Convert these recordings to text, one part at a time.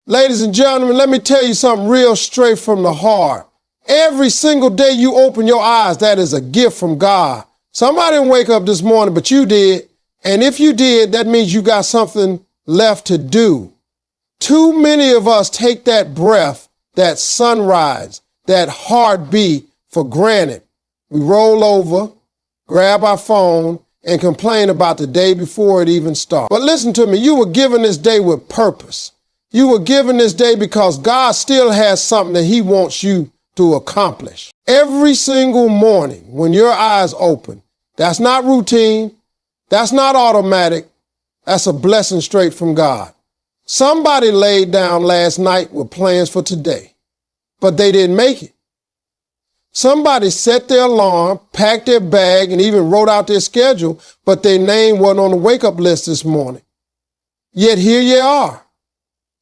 Ladies and gentlemen, let me tell you something real straight from the heart. Every single day you open your eyes, that is a gift from God. Somebody didn't wake up this morning, but you did. And if you did, that means you got something left to do. Too many of us take that breath, that sunrise, that heartbeat for granted. We roll over, grab our phone, and complain about the day before it even starts. But listen to me, you were given this day with purpose. You were given this day because God still has something that he wants you to accomplish. Every single morning when your eyes open, that's not routine, that's not automatic, that's a blessing straight from God. Somebody laid down last night with plans for today, but they didn't make it. Somebody set their alarm, packed their bag, and even wrote out their schedule, but their name wasn't on the wake-up list this morning. Yet here you are.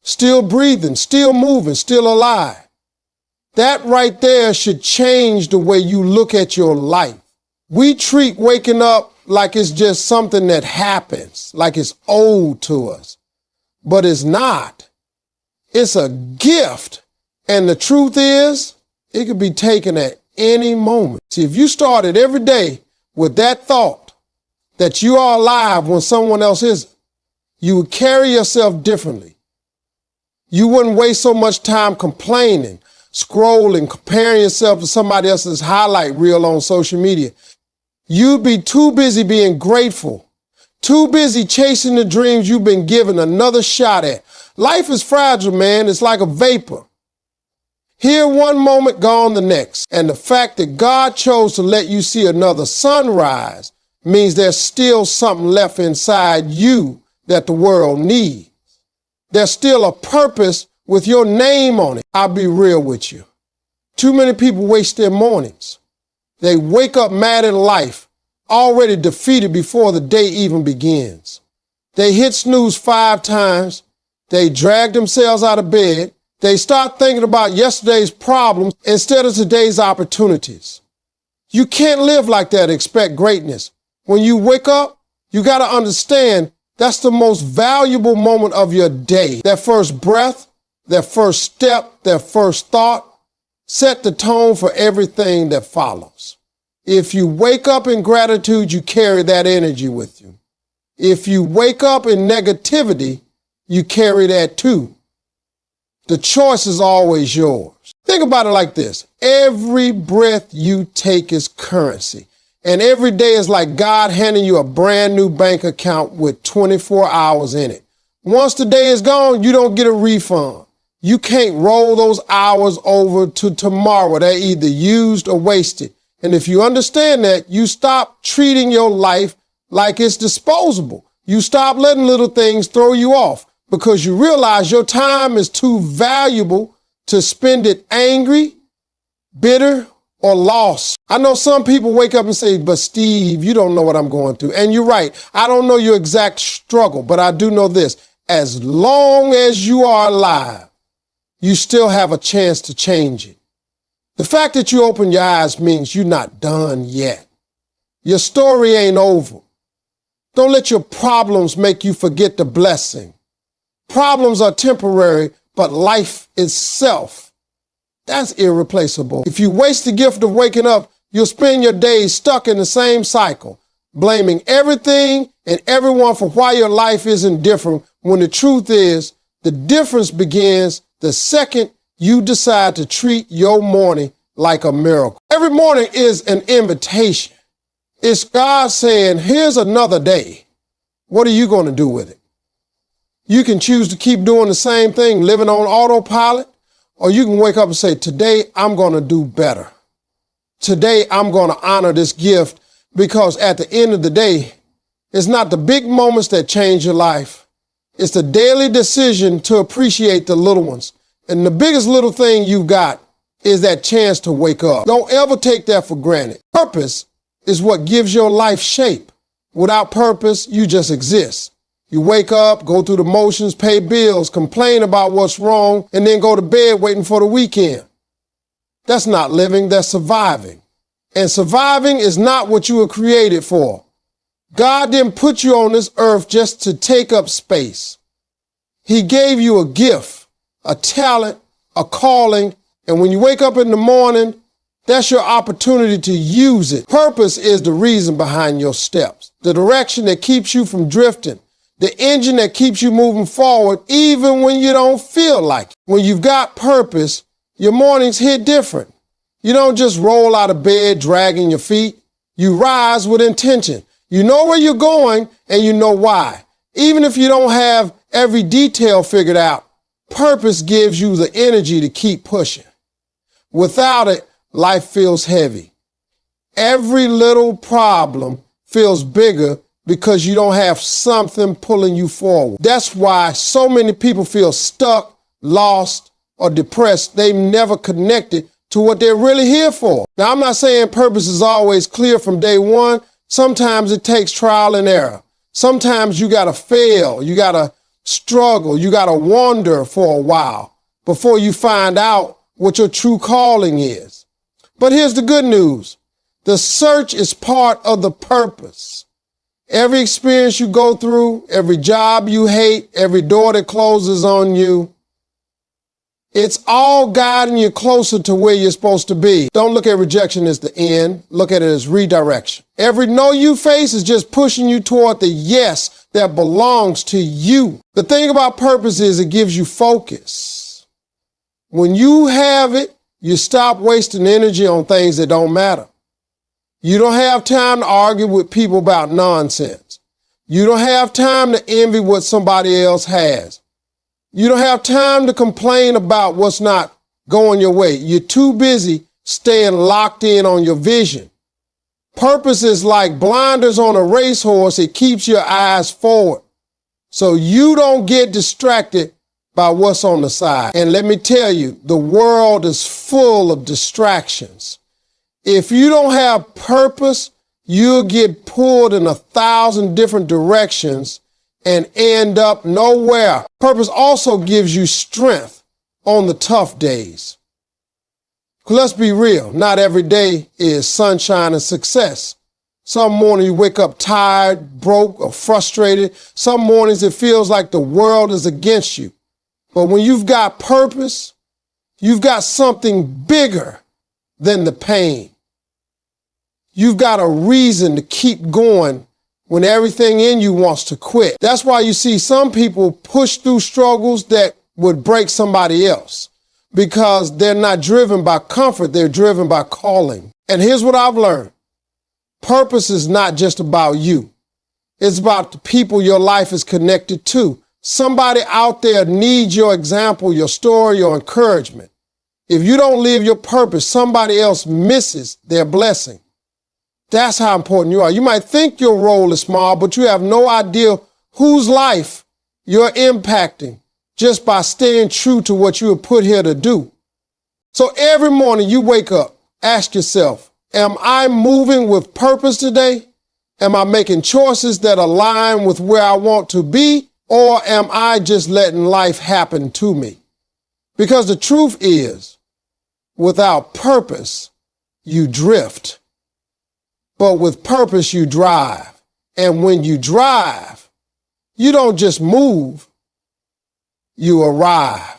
Still breathing, still moving, still alive. That right there should change the way you look at your life. We treat waking up like it's just something that happens, like it's owed to us. But it's not. It's a gift. And the truth is, it could be taken at any moment. See, if you started every day with that thought that you are alive when someone else isn't, you would carry yourself differently. You wouldn't waste so much time complaining, scrolling, comparing yourself to somebody else's highlight reel on social media. You'd be too busy being grateful, too busy chasing the dreams you've been given another shot at. Life is fragile, man. It's like a vapor. Here one moment, gone the next. And the fact that God chose to let you see another sunrise means there's still something left inside you that the world needs. There's still a purpose with your name on it. I'll be real with you. Too many people waste their mornings. They wake up mad at life, already defeated before the day even begins. They hit snooze 5 times. They drag themselves out of bed. They start thinking about yesterday's problems instead of today's opportunities. You can't live like that and expect greatness. When you wake up, you got to understand that's the most valuable moment of your day. That first breath, that first step, that first thought, set the tone for everything that follows. If you wake up in gratitude, you carry that energy with you. If you wake up in negativity, you carry that too. The choice is always yours. Think about it like this. Every breath you take is currency. And every day is like God handing you a brand new bank account with 24 hours in it. Once the day is gone, you don't get a refund. You can't roll those hours over to tomorrow. They're either used or wasted. And if you understand that, you stop treating your life like it's disposable. You stop letting little things throw you off because you realize your time is too valuable to spend it angry, bitter, or lost. I know some people wake up and say, but Steve, you don't know what I'm going through. And you're right. I don't know your exact struggle, but I do know this. As long as you are alive, you still have a chance to change it. The fact that you open your eyes means you're not done yet. Your story ain't over. Don't let your problems make you forget the blessing. Problems are temporary, but life itself, that's irreplaceable. If you waste the gift of waking up, you'll spend your days stuck in the same cycle, blaming everything and everyone for why your life isn't different, when the truth is, the difference begins the second you decide to treat your morning like a miracle. Every morning is an invitation. It's God saying, here's another day. What are you going to do with it? You can choose to keep doing the same thing, living on autopilot, or you can wake up and say, today I'm going to do better. Today I'm going to honor this gift, because at the end of the day, it's not the big moments that change your life. It's the daily decision to appreciate the little ones. And the biggest little thing you've got is that chance to wake up. Don't ever take that for granted. Purpose is what gives your life shape. Without purpose, you just exist. You wake up, go through the motions, pay bills, complain about what's wrong, and then go to bed waiting for the weekend. That's not living, that's surviving. And surviving is not what you were created for. God didn't put you on this earth just to take up space. He gave you a gift a talent, a calling, and when you wake up in the morning, that's your opportunity to use it. Purpose is the reason behind your steps, the direction that keeps you from drifting, the engine that keeps you moving forward even when you don't feel like it. When you've got purpose, your mornings hit different. You don't just roll out of bed dragging your feet. You rise with intention. You know where you're going and you know why. Even if you don't have every detail figured out, purpose gives you the energy to keep pushing. Without it, life feels heavy. Every little problem feels bigger because you don't have something pulling you forward. That's why so many people feel stuck, lost, or depressed. They've never connected to what they're really here for. Now, I'm not saying purpose is always clear from day one. Sometimes it takes trial and error. Sometimes you gotta fail, you gotta struggle, you gotta wander for a while before you find out what your true calling is. But here's the good news. The search is part of the purpose. Every experience you go through, every job you hate, every door that closes on you, it's all guiding you closer to where you're supposed to be. Don't look at rejection as the end. Look at it as redirection. Every no you face is just pushing you toward the yes that belongs to you. The thing about purpose is it gives you focus. When you have it, you stop wasting energy on things that don't matter. You don't have time to argue with people about nonsense. You don't have time to envy what somebody else has. You don't have time to complain about what's not going your way. You're too busy staying locked in on your vision. Purpose is like blinders on a racehorse. It keeps your eyes forward so you don't get distracted by what's on the side. And let me tell you, the world is full of distractions. If you don't have purpose, you'll get pulled in 1,000 different directions and end up nowhere. Purpose also gives you strength on the tough days. Let's be real, not every day is sunshine and success. Some mornings you wake up tired, broke, or frustrated. Some mornings it feels like the world is against you. But when you've got purpose, you've got something bigger than the pain. You've got a reason to keep going when everything in you wants to quit. That's why you see some people push through struggles that would break somebody else because they're not driven by comfort, they're driven by calling. And here's what I've learned. Purpose is not just about you. It's about the people your life is connected to. Somebody out there needs your example, your story, your encouragement. If you don't live your purpose, somebody else misses their blessing. That's how important you are. You might think your role is small, but you have no idea whose life you're impacting just by staying true to what you were put here to do. So every morning you wake up, ask yourself, am I moving with purpose today? Am I making choices that align with where I want to be? Or am I just letting life happen to me? Because the truth is, without purpose, you drift. But with purpose, you drive. And when you drive, you don't just move, you arrive.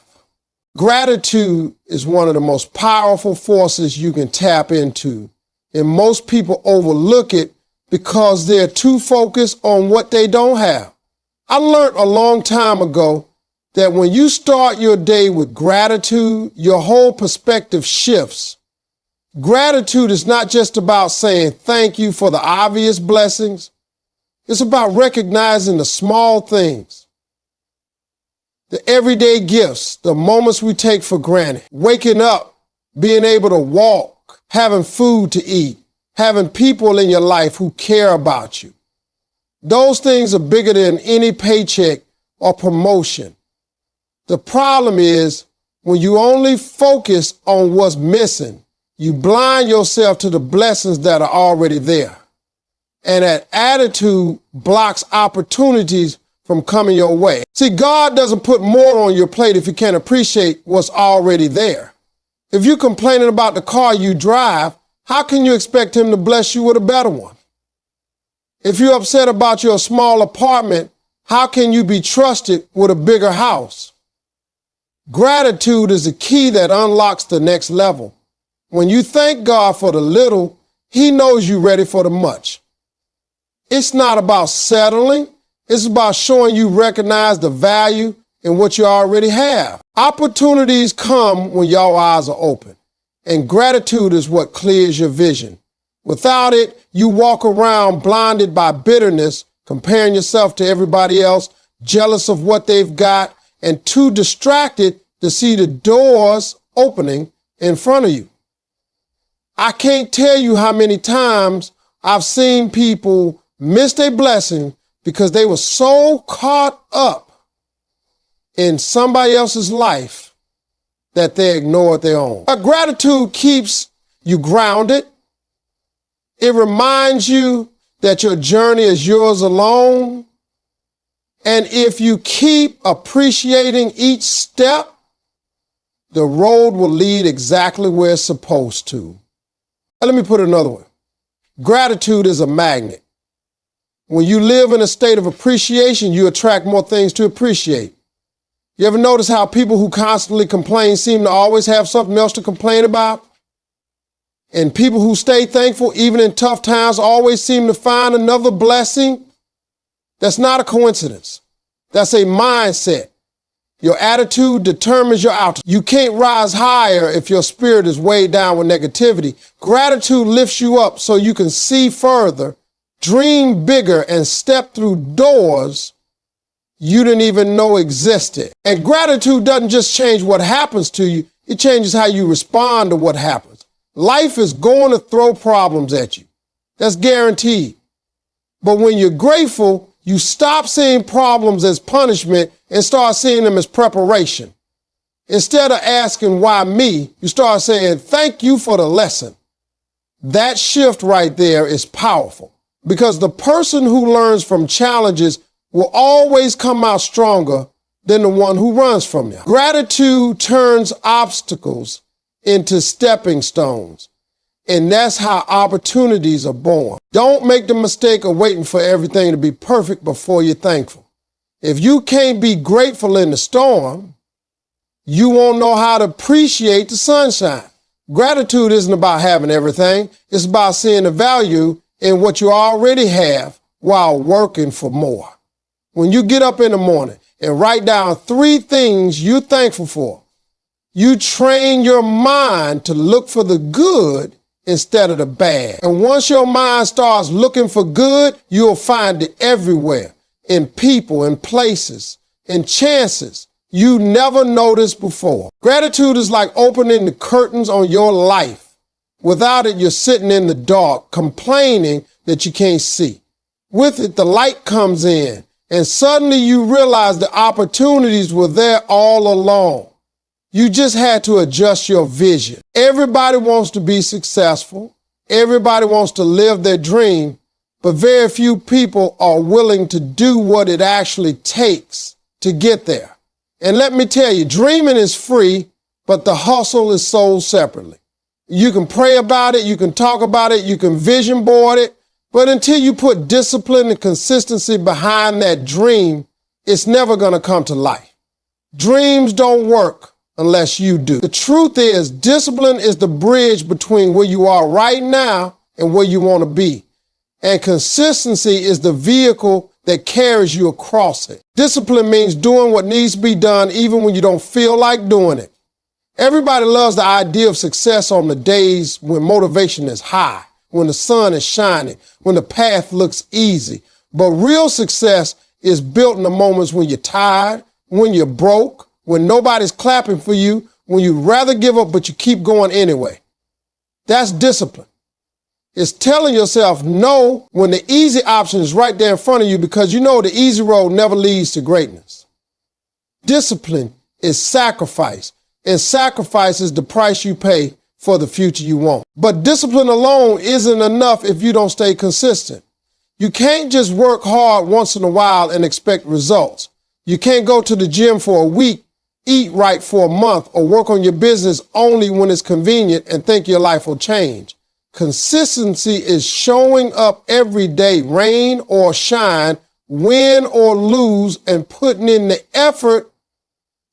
Gratitude is one of the most powerful forces you can tap into. And most people overlook it because they're too focused on what they don't have. I learned a long time ago that when you start your day with gratitude, your whole perspective shifts. Gratitude is not just about saying thank you for the obvious blessings. It's about recognizing the small things, the everyday gifts, the moments we take for granted. Waking up, being able to walk, having food to eat, having people in your life who care about you. Those things are bigger than any paycheck or promotion. The problem is when you only focus on what's missing, you blind yourself to the blessings that are already there. And that attitude blocks opportunities from coming your way. See, God doesn't put more on your plate if you can't appreciate what's already there. If you're complaining about the car you drive, how can you expect him to bless you with a better one? If you're upset about your small apartment, how can you be trusted with a bigger house? Gratitude is the key that unlocks the next level. When you thank God for the little, He knows you're ready for the much. It's not about settling. It's about showing you recognize the value in what you already have. Opportunities come when your eyes are open, and gratitude is what clears your vision. Without it, you walk around blinded by bitterness, comparing yourself to everybody else, jealous of what they've got, and too distracted to see the doors opening in front of you. I can't tell you how many times I've seen people miss their blessing because they were so caught up in somebody else's life that they ignored their own. Gratitude keeps you grounded. It reminds you that your journey is yours alone. And if you keep appreciating each step, the road will lead exactly where it's supposed to. Let me put it another way. Gratitude is a magnet. When you live in a state of appreciation, you attract more things to appreciate. You ever notice how people who constantly complain seem to always have something else to complain about? And people who stay thankful, even in tough times, always seem to find another blessing? That's not a coincidence. That's a mindset. Your attitude determines your outcome. You can't rise higher if your spirit is weighed down with negativity. Gratitude lifts you up so you can see further, dream bigger, and step through doors you didn't even know existed. And gratitude doesn't just change what happens to you, it changes how you respond to what happens. Life is going to throw problems at you. That's guaranteed. But when you're grateful, you stop seeing problems as punishment and start seeing them as preparation. Instead of asking, why me, you start saying, thank you for the lesson. That shift right there is powerful because the person who learns from challenges will always come out stronger than the one who runs from them. Gratitude turns obstacles into stepping stones. And that's how opportunities are born. Don't make the mistake of waiting for everything to be perfect before you're thankful. If you can't be grateful in the storm, you won't know how to appreciate the sunshine. Gratitude isn't about having everything. It's about seeing the value in what you already have while working for more. When you get up in the morning and write down 3 things you're thankful for, you train your mind to look for the good instead of the bad. And once your mind starts looking for good, you'll find it everywhere, in people, in places, in chances you never noticed before. Gratitude is like opening the curtains on your life. Without it, you're sitting in the dark, complaining that you can't see. With it, the light comes in, and suddenly you realize the opportunities were there all along. You just had to adjust your vision. Everybody wants to be successful. Everybody wants to live their dream, but very few people are willing to do what it actually takes to get there. And let me tell you, dreaming is free, but the hustle is sold separately. You can pray about it, you can talk about it, you can vision board it, but until you put discipline and consistency behind that dream, it's never going to come to life. Dreams don't work unless you do. The truth is, discipline is the bridge between where you are right now and where you want to be. And consistency is the vehicle that carries you across it. Discipline means doing what needs to be done even when you don't feel like doing it. Everybody loves the idea of success on the days when motivation is high, when the sun is shining, when the path looks easy. But real success is built in the moments when you're tired, when you're broke, when nobody's clapping for you, when you'd rather give up but you keep going anyway. That's discipline. It's telling yourself no when the easy option is right there in front of you because you know the easy road never leads to greatness. Discipline is sacrifice, and sacrifice is the price you pay for the future you want. But discipline alone isn't enough if you don't stay consistent. You can't just work hard once in a while and expect results. You can't go to the gym for a week, eat right for a month, or work on your business only when it's convenient and think your life will change. Consistency is showing up every day, rain or shine, win or lose, and putting in the effort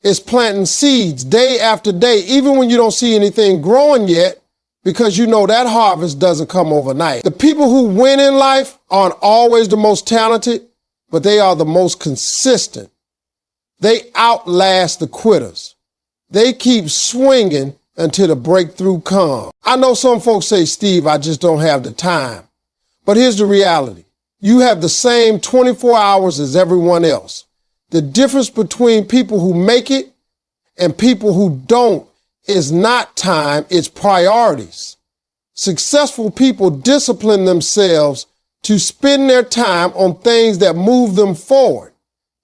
It's planting seeds day after day, even when you don't see anything growing yet, because you know that harvest doesn't come overnight. The people who win in life aren't always the most talented, but they are the most consistent. They outlast the quitters. They keep swinging until the breakthrough comes. I know some folks say, Steve, I just don't have the time. But here's the reality. You have the same 24 hours as everyone else. The difference between people who make it and people who don't is not time, it's priorities. Successful people discipline themselves to spend their time on things that move them forward.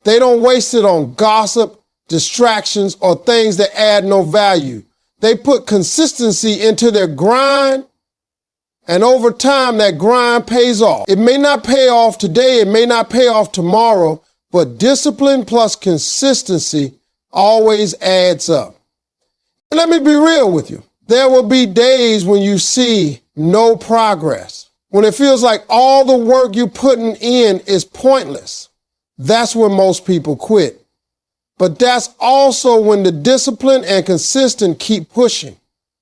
They don't waste it on gossip, distractions, or things that add no value. They put consistency into their grind, and over time, that grind pays off. It may not pay off today, it may not pay off tomorrow, but discipline plus consistency always adds up. And let me be real with you. There will be days when you see no progress, when it feels like all the work you're putting in is pointless. That's when most people quit. But that's also when the discipline and consistent keep pushing.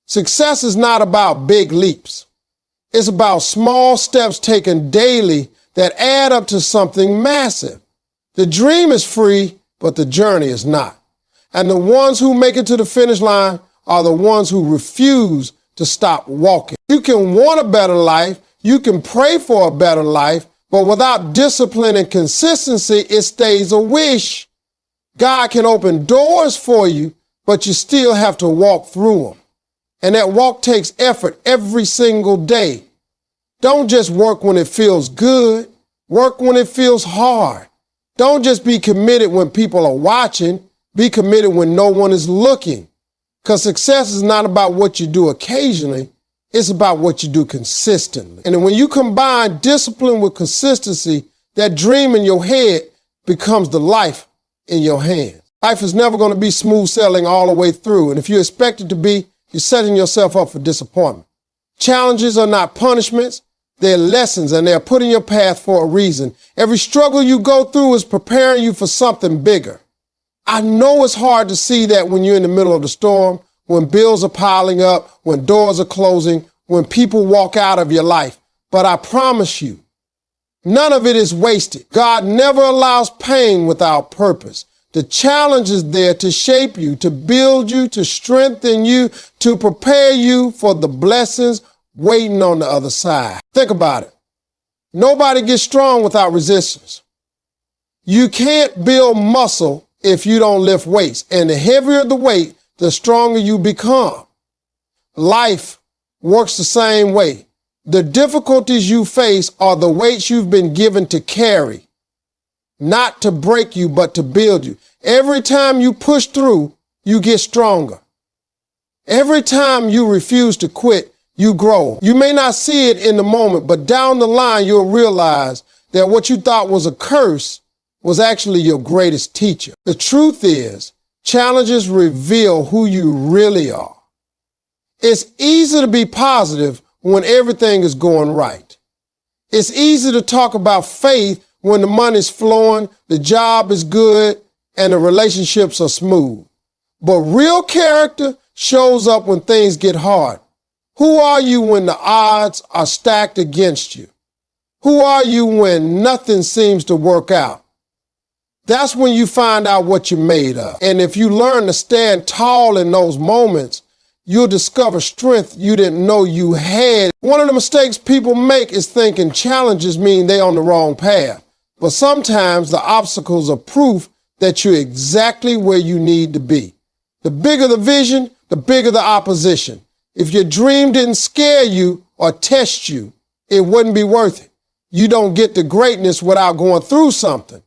Success is not about big leaps. It's about small steps taken daily that add up to something massive. The dream is free, but the journey is not. And the ones who make it to the finish line are the ones who refuse to stop walking. You can want a better life, you can pray for a better life, but without discipline and consistency, it stays a wish. God can open doors for you, but you still have to walk through them. And that walk takes effort every single day. Don't just work when it feels good. Work when it feels hard. Don't just be committed when people are watching. Be committed when no one is looking. Because success is not about what you do occasionally. It's about what you do consistently. And when you combine discipline with consistency, that dream in your head becomes the life in your hands. Life is never going to be smooth sailing all the way through. And if you expect it to be, you're setting yourself up for disappointment. Challenges are not punishments. They're lessons, and they're put in your path for a reason. Every struggle you go through is preparing you for something bigger. I know it's hard to see that when you're in the middle of the storm, when bills are piling up, when doors are closing, when people walk out of your life. But I promise you, none of it is wasted. God never allows pain without purpose. The challenge is there to shape you, to build you, to strengthen you, to prepare you for the blessings waiting on the other side. Think about it. Nobody gets strong without resistance. You can't build muscle if you don't lift weights. And the heavier the weight, the stronger you become. Life works the same way. The difficulties you face are the weights you've been given to carry, not to break you, but to build you. Every time you push through, you get stronger. Every time you refuse to quit, you grow. You may not see it in the moment, but down the line, you'll realize that what you thought was a curse was actually your greatest teacher. The truth is, challenges reveal who you really are. It's easy to be positive when everything is going right. It's easy to talk about faith when the money's flowing, the job is good, and the relationships are smooth. But real character shows up when things get hard. Who are you when the odds are stacked against you? Who are you when nothing seems to work out? That's when you find out what you're made of. And if you learn to stand tall in those moments, you'll discover strength you didn't know you had. One of the mistakes people make is thinking challenges mean they're on the wrong path. But sometimes the obstacles are proof that you're exactly where you need to be. The bigger the vision, the bigger the opposition. If your dream didn't scare you or test you, it wouldn't be worth it. You don't get to greatness without going through something.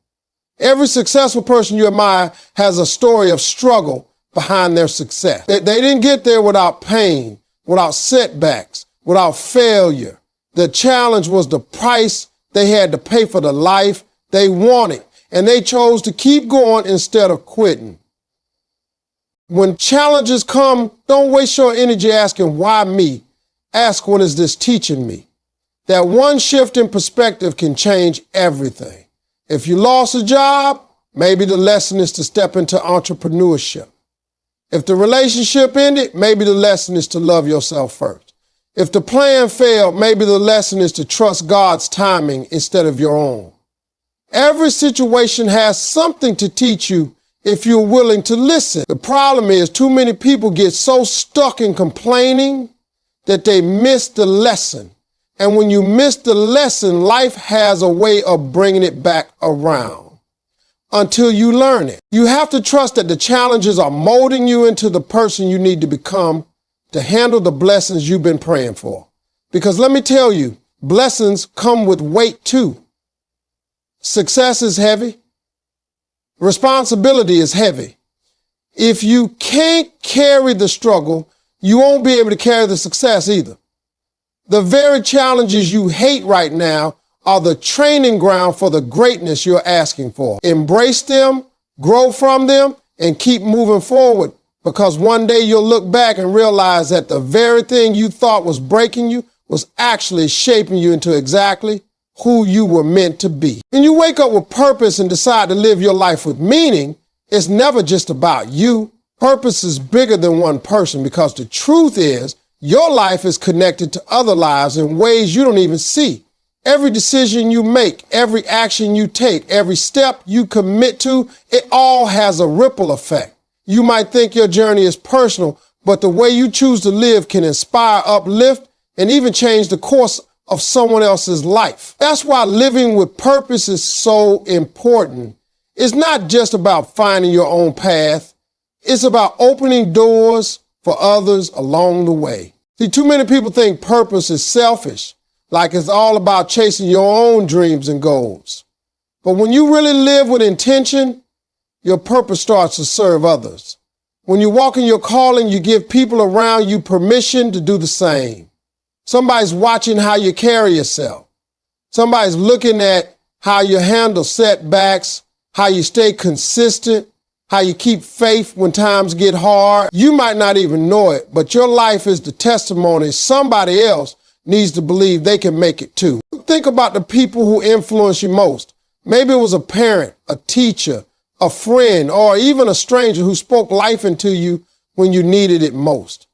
Every successful person you admire has a story of struggle behind their success. They didn't get there without pain, without setbacks, without failure. The challenge was the price they had to pay for the life they wanted, and they chose to keep going instead of quitting. When challenges come, don't waste your energy asking, why me? Ask, what is this teaching me? That one shift in perspective can change everything. If you lost a job, maybe the lesson is to step into entrepreneurship. If the relationship ended, maybe the lesson is to love yourself first. If the plan failed, maybe the lesson is to trust God's timing instead of your own. Every situation has something to teach you if you're willing to listen. The problem is too many people get so stuck in complaining that they miss the lesson. And when you miss the lesson, life has a way of bringing it back around until you learn it. You have to trust that the challenges are molding you into the person you need to become to handle the blessings you've been praying for. Because let me tell you, blessings come with weight too. Success is heavy. Responsibility is heavy. If you can't carry the struggle, you won't be able to carry the success either. The very challenges you hate right now are the training ground for the greatness you're asking for. Embrace them, grow from them, and keep moving forward, because one day you'll look back and realize that the very thing you thought was breaking you was actually shaping you into exactly who you were meant to be. When you wake up with purpose and decide to live your life with meaning, it's never just about you. Purpose is bigger than one person, because the truth is your life is connected to other lives in ways you don't even see. Every decision you make, every action you take, every step you commit to, it all has a ripple effect. You might think your journey is personal, but the way you choose to live can inspire, uplift, and even change the course of someone else's life. That's why living with purpose is so important. It's not just about finding your own path. It's about opening doors for others along the way. See, too many people think purpose is selfish, like it's all about chasing your own dreams and goals. But when you really live with intention, your purpose starts to serve others. When you walk in your calling, you give people around you permission to do the same. Somebody's watching how you carry yourself. Somebody's looking at how you handle setbacks, how you stay consistent, how you keep faith when times get hard. You might not even know it, but your life is the testimony somebody else needs to believe they can make it too. Think about the people who influence you most. Maybe it was a parent, a teacher, a friend, or even a stranger who spoke life into you when you needed it most.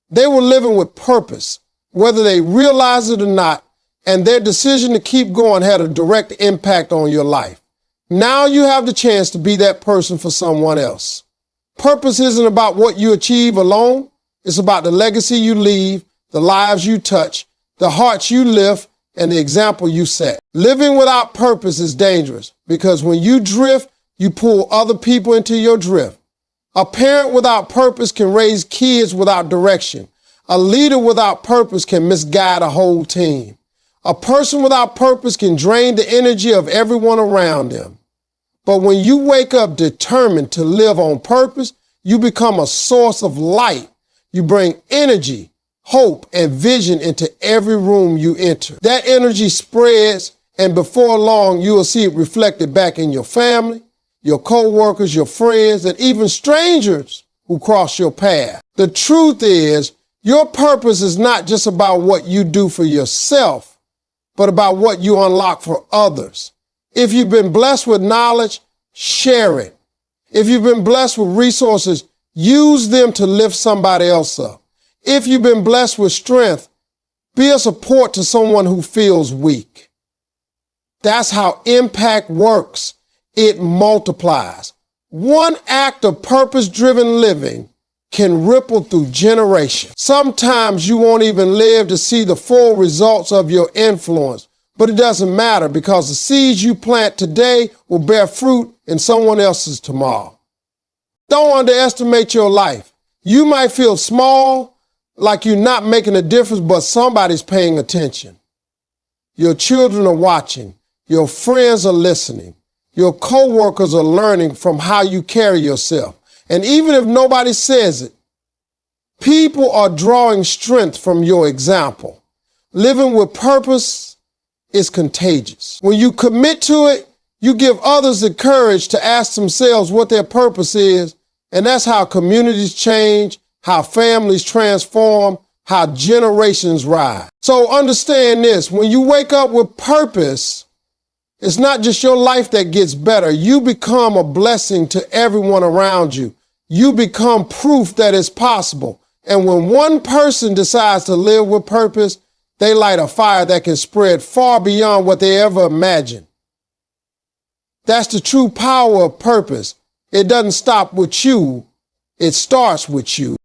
They were living with purpose, whether they realized it or not, and their decision to keep going had a direct impact on your life. Now you have the chance to be that person for someone else. Purpose isn't about what you achieve alone. It's about the legacy you leave, the lives you touch, the hearts you lift, and the example you set. Living without purpose is dangerous, because when you drift, you pull other people into your drift. A parent without purpose can raise kids without direction. A leader without purpose can misguide a whole team. A person without purpose can drain the energy of everyone around them. But when you wake up determined to live on purpose, you become a source of light. You bring energy, hope, and vision into every room you enter. That energy spreads, and before long, you will see it reflected back in your family, your co-workers, your friends, and even strangers who cross your path. The truth is, your purpose is not just about what you do for yourself, but about what you unlock for others. If you've been blessed with knowledge, share it. If you've been blessed with resources, use them to lift somebody else up. If you've been blessed with strength, be a support to someone who feels weak. That's how impact works. It multiplies. One act of purpose-driven living can ripple through generations. Sometimes you won't even live to see the full results of your influence, but it doesn't matter, because the seeds you plant today will bear fruit in someone else's tomorrow. Don't underestimate your life. You might feel small, like you're not making a difference, but somebody's paying attention. Your children are watching. Your friends are listening. Your co-workers are learning from how you carry yourself. And even if nobody says it, people are drawing strength from your example. Living with purpose is contagious. When you commit to it, you give others the courage to ask themselves what their purpose is, and that's how communities change, how families transform, how generations rise. So understand this, when you wake up with purpose, it's not just your life that gets better. You become a blessing to everyone around you. you become proof that it's possible. And when one person decides to live with purpose, they light a fire that can spread far beyond what they ever imagined. That's the true power of purpose. It doesn't stop with you. It starts with you.